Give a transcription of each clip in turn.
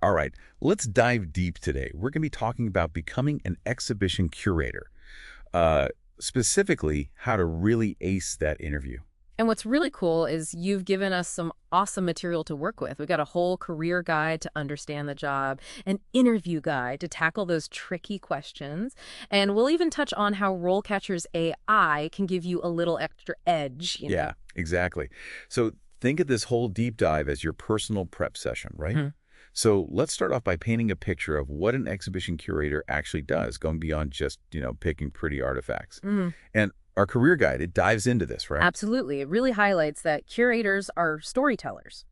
All right, let's dive deep today. We're going to be talking about becoming an exhibition curator, uh, specifically how to really ace that interview. And what's really cool is you've given us some awesome material to work with. We've got a whole career guide to understand the job, an interview guide to tackle those tricky questions, and we'll even touch on how RoleCatcher's AI can give you a little extra edge, Yeah, exactly. So think of this whole deep dive as your personal prep session, right? Mhm. So let's start off by painting a picture of what an exhibition curator actually does, going beyond just, picking pretty artifacts. Mhm. And our career guide, it dives into this, right? Absolutely. It really highlights that curators are storytellers.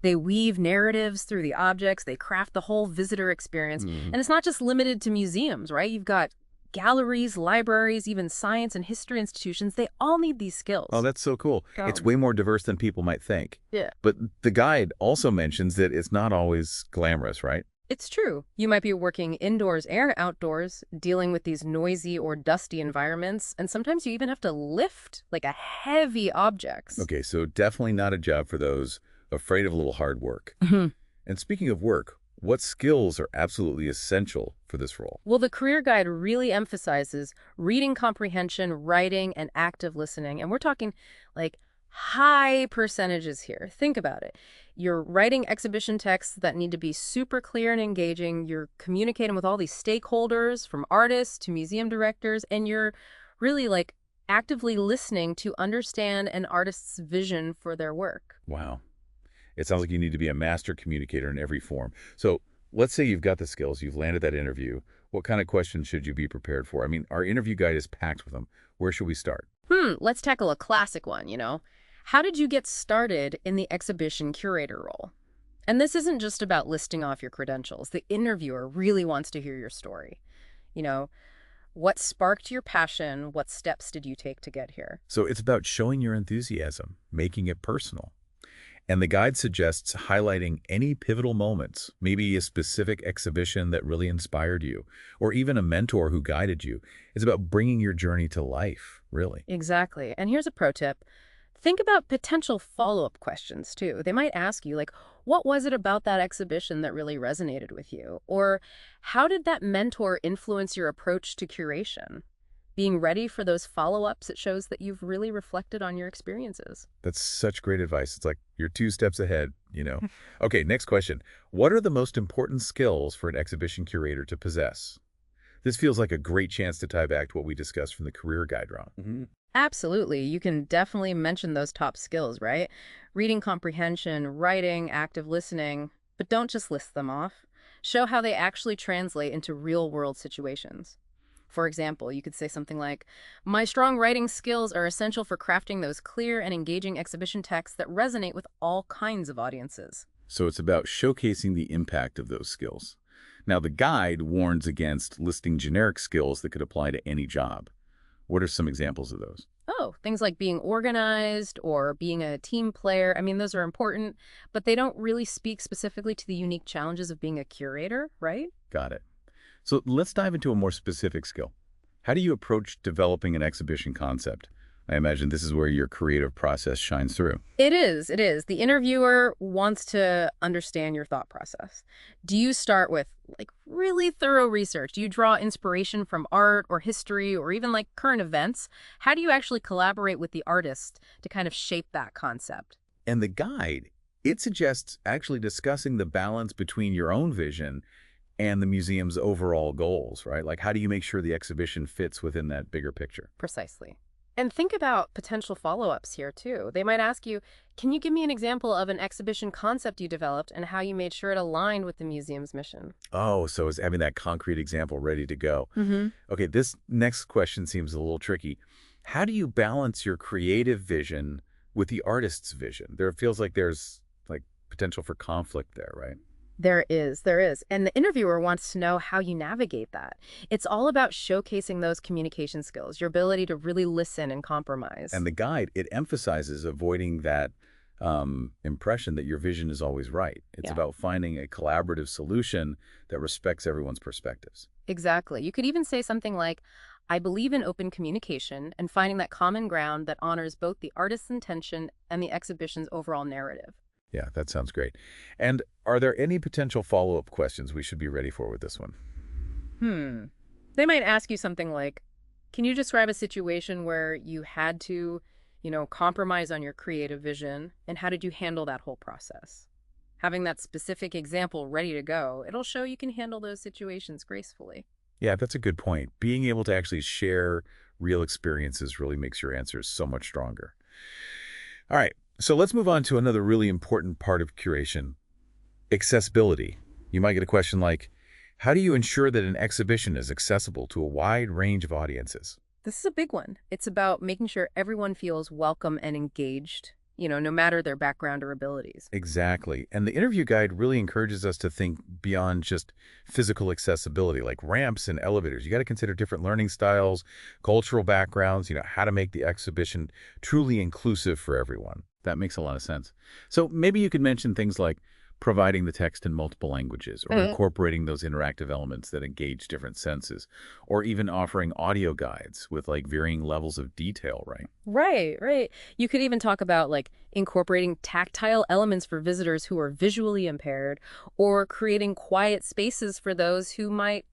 They weave narratives through the objects, they craft the whole visitor experience. Mhm. And it's not just limited to museums, right? You've got galleries, libraries, even science and history institutions. They all need these Oh, skills. that's so cool. It's Um, way more diverse than people might think. yeah. But the guide also mentions that it's not always glamorous, right? It's true. You might be working indoors and outdoors, dealing with these noisy or dusty environments, and sometimes you even have to lift like a heavy objects. Okay, so definitely not a job for those afraid of a little hard work. Mhm. And speaking of work, what skills are absolutely essential for this role? Well, the career guide really emphasizes reading comprehension, writing, and active listening. And we're talking like high percentages here. Think about it. You're writing exhibition texts that need to be super clear and engaging. You're communicating with all these stakeholders, from artists to museum directors, and you're really like actively listening to understand an artist's vision for their work. Wow. It sounds like you need to be a master communicator in every form. So let's say you've got the skills, you've landed that interview. What kind of questions should you be prepared for? I mean, our interview guide is packed with them. Where should we start? Let's tackle a classic one. How did you get started in the exhibition curator role? And this isn't just about listing off your credentials. The interviewer really wants to hear your story. You know, what sparked your passion? What steps did you take to get here? So it's about showing your enthusiasm, making it personal. And the guide suggests highlighting any pivotal moments, maybe a specific exhibition that really inspired you, or even a mentor who guided you. It's about bringing your journey to life, really. Exactly. And here's a pro tip. Think about potential follow-up questions, too. They might ask you, like, what was it about that exhibition that really resonated with you? Or how did that mentor influence your approach to curation? Being ready for those follow-ups, it shows that you've really reflected on your experiences. That's such great advice. It's like you're 2 steps ahead. Okay, next question. What are the most important skills for an exhibition curator to possess? This feels like a great chance to tie back to what we discussed from the career guide, Ron. Absolutely. You can definitely mention those top skills, right? Reading comprehension, writing, active listening, but don't just list them off. Show how they actually translate into real-world situations. For example, you could say something like, my strong writing skills are essential for crafting those clear and engaging exhibition texts that resonate with all kinds of audiences. So it's about showcasing the impact of those skills. Now, the guide warns against listing generic skills that could apply to any job. What are some examples of those? Oh, things like being organized or being a team player. I mean, those are important, but they don't really speak specifically to the unique challenges of being a curator, right? Got it. So let's dive into a more specific skill. How do you approach developing an exhibition concept? I imagine this is where your creative process shines through. It is. It is. The interviewer wants to understand your thought process. Do you start with like really thorough research? Do you draw inspiration from art or history or even like current events? How do you actually collaborate with the artist to kind of shape that concept? And the guide, it suggests actually discussing the balance between your own vision and the museum's overall goals, right? Like how do you make sure the exhibition fits within that bigger picture? Precisely. And think about potential follow-ups here, too. They might ask you, can you give me an example of an exhibition concept you developed and how you made sure it aligned with the museum's mission? Oh, so it's having that concrete example ready to go. Mm-hmm. Okay, this next question seems a little tricky. How do you balance your creative vision with the artist's vision? There feels like there's like potential for conflict there, right? There is, there is. And the interviewer wants to know how you navigate that. It's all about showcasing those communication skills, your ability to really listen and compromise. And the guide, it emphasizes avoiding that impression that your vision is always right. It's Yeah. about finding a collaborative solution that respects everyone's perspectives. Exactly. You could even say something like, I believe in open communication and finding that common ground that honors both the artist's intention and the exhibition's overall narrative. Yeah, that sounds great. And are there any potential follow-up questions we should be ready for with this one? Hmm. They might ask you something like, can you describe a situation where you had to, compromise on your creative vision, and how did you handle that whole process? Having that specific example ready to go, it'll show you can handle those situations gracefully. Yeah, that's a good point. Being able to actually share real experiences really makes your answers so much stronger. All right, so let's move on to another really important part of curation, accessibility. You might get a question like, how do you ensure that an exhibition is accessible to a wide range of audiences? This is a big one. It's about making sure everyone feels welcome and engaged, no matter their background or abilities. Exactly. And the interview guide really encourages us to think beyond just physical accessibility, like ramps and elevators. You got to consider different learning styles, cultural backgrounds, how to make the exhibition truly inclusive for everyone. That makes a lot of sense. So maybe you could mention things like providing the text in multiple languages, or incorporating those interactive elements that engage different senses, or even offering audio guides with like varying levels of detail, right? Right, right. You could even talk about incorporating tactile elements for visitors who are visually impaired, or creating quiet spaces for those who might,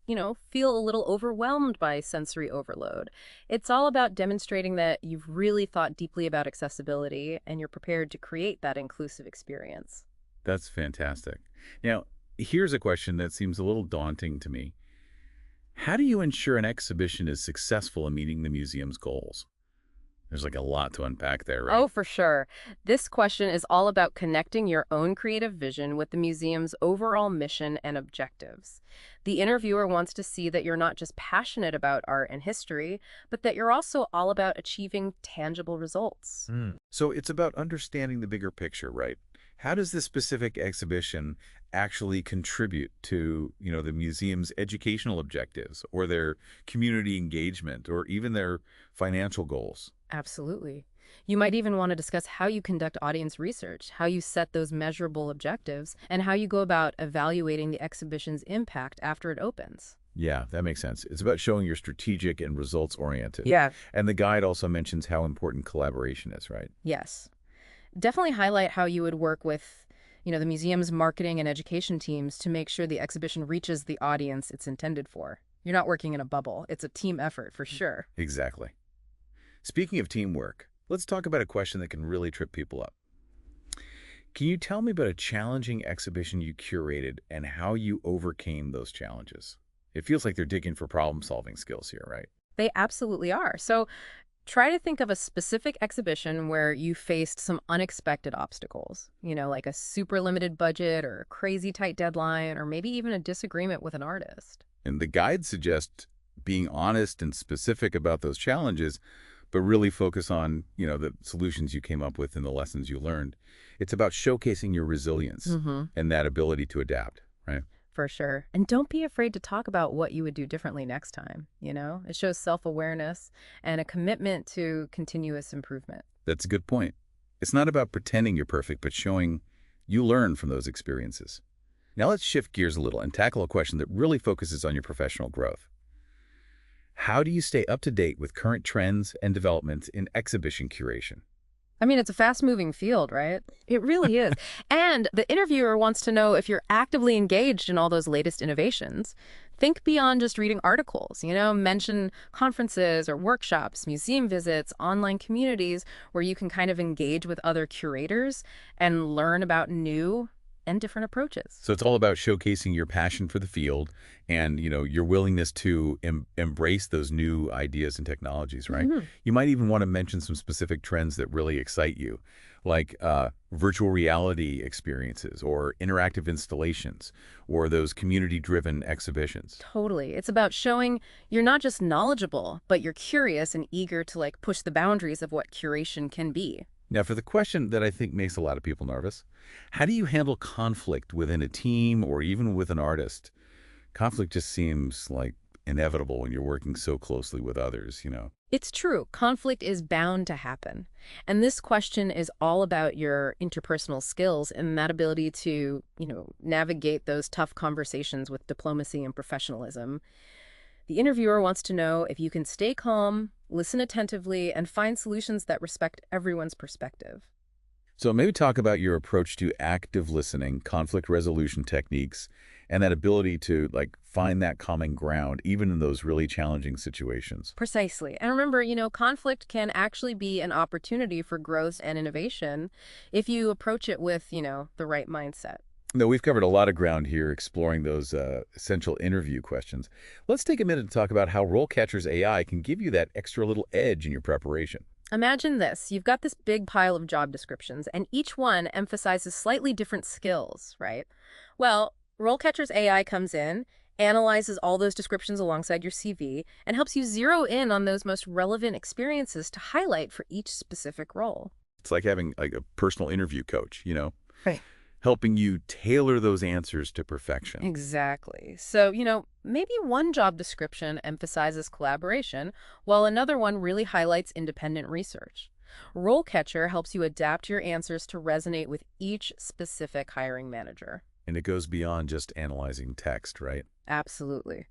feel a little overwhelmed by sensory overload. It's all about demonstrating that you've really thought deeply about accessibility and you're prepared to create that inclusive experience. That's fantastic. Now, here's a question that seems a little daunting to me. How do you ensure an exhibition is successful in meeting the museum's goals? There's like a lot to unpack there, right? Oh, for sure. This question is all about connecting your own creative vision with the museum's overall mission and objectives. The interviewer wants to see that you're not just passionate about art and history, but that you're also all about achieving tangible results. So it's about understanding the bigger picture, right? How does this specific exhibition actually contribute to, the museum's educational objectives or their community engagement or even their financial goals? Absolutely. You might even want to discuss how you conduct audience research, how you set those measurable objectives, and how you go about evaluating the exhibition's impact after it opens. Yeah, that makes sense. It's about showing you're strategic and results-oriented. Yeah. And the guide also mentions how important collaboration is, right? Yes. Definitely highlight how you would work with, the museum's marketing and education teams to make sure the exhibition reaches the audience it's intended for. You're not working in a bubble. It's a team effort for sure. Exactly. Speaking of teamwork, let's talk about a question that can really trip people up. Can you tell me about a challenging exhibition you curated and how you overcame those challenges? It feels like they're digging for problem-solving skills here, right? They absolutely are. So try to think of a specific exhibition where you faced some unexpected obstacles, like a super limited budget or a crazy tight deadline, or maybe even a disagreement with an artist. And the guide suggests being honest and specific about those challenges, but really focus on, the solutions you came up with and the lessons you learned. It's about showcasing your resilience and that ability to adapt, right? For sure. And don't be afraid to talk about what you would do differently next time, It shows self-awareness and a commitment to continuous improvement. That's a good point. It's not about pretending you're perfect, but showing you learn from those experiences. Now let's shift gears a little and tackle a question that really focuses on your professional growth. How do you stay up to date with current trends and developments in exhibition curation? I mean, it's a fast-moving field, right? It really is. And the interviewer wants to know if you're actively engaged in all those latest innovations. Think beyond just reading articles, mention conferences or workshops, museum visits, online communities where you can kind of engage with other curators and learn about new and different approaches. So it's all about showcasing your passion for the field and, your willingness to embrace those new ideas and technologies, right? You might even want to mention some specific trends that really excite you, like virtual reality experiences or interactive installations or those community-driven exhibitions. Totally. It's about showing you're not just knowledgeable, but you're curious and eager to push the boundaries of what curation can be. Now, for the question that I think makes a lot of people nervous, how do you handle conflict within a team or even with an artist? Conflict just seems like inevitable when you're working so closely with others. It's true. Conflict is bound to happen. And this question is all about your interpersonal skills and that ability to, navigate those tough conversations with diplomacy and professionalism. The interviewer wants to know if you can stay calm, listen attentively, and find solutions that respect everyone's perspective. So maybe talk about your approach to active listening, conflict resolution techniques, and that ability to find that common ground even in those really challenging situations. Precisely. And remember, conflict can actually be an opportunity for growth and innovation if you approach it with, the right mindset. No, we've covered a lot of ground here exploring those essential interview questions. Let's take a minute to talk about how RoleCatcher's AI can give you that extra little edge in your preparation. Imagine this. You've got this big pile of job descriptions, and each one emphasizes slightly different skills, right? Well, RoleCatcher's AI comes in, analyzes all those descriptions alongside your CV, and helps you zero in on those most relevant experiences to highlight for each specific role. It's like having a personal interview coach, Right. helping you tailor those answers to perfection. Exactly. So, maybe one job description emphasizes collaboration, while another one really highlights independent research. RoleCatcher helps you adapt your answers to resonate with each specific hiring manager. And it goes beyond just analyzing text, right? Absolutely.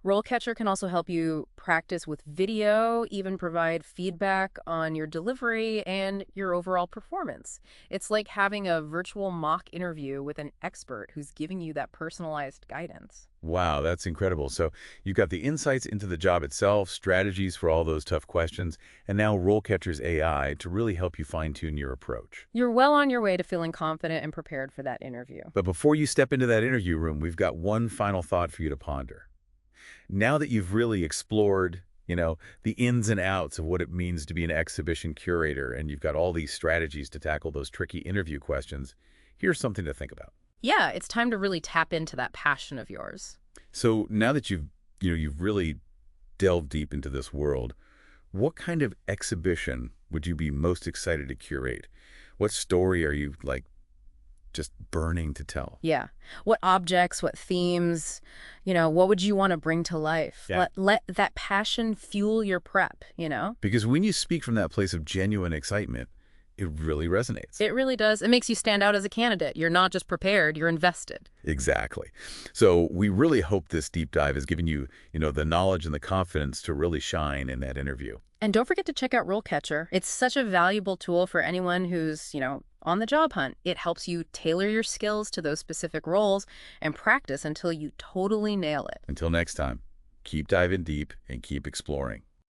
RoleCatcher can also help you practice with video, even provide feedback on your delivery and your overall performance. It's like having a virtual mock interview with an expert who's giving you that personalized guidance. Wow, that's incredible. So you've got the insights into the job itself, strategies for all those tough questions, and now RoleCatcher's AI to really help you fine-tune your approach. You're well on your way to feeling confident and prepared for that interview. But before you step into that interview room, we've got one final thought for you to ponder. Now that you've really explored, the ins and outs of what it means to be an exhibition curator, and you've got all these strategies to tackle those tricky interview questions, here's something to think about. Yeah, it's time to really tap into that passion of yours. So now that you've really delved deep into this world, what kind of exhibition would you be most excited to curate? What story are you just burning to tell? Yeah. What objects, what themes, what would you want to bring to life? Yeah. Let that passion fuel your prep. Because when you speak from that place of genuine excitement, it really resonates. It really does. It makes you stand out as a candidate. You're not just prepared, you're invested. Exactly. So we really hope this deep dive has given you, the knowledge and the confidence to really shine in that interview. And don't forget to check out RoleCatcher. It's such a valuable tool for anyone who's, on the job hunt. It helps you tailor your skills to those specific roles and practice until you totally nail it. Until next time, keep diving deep and keep exploring.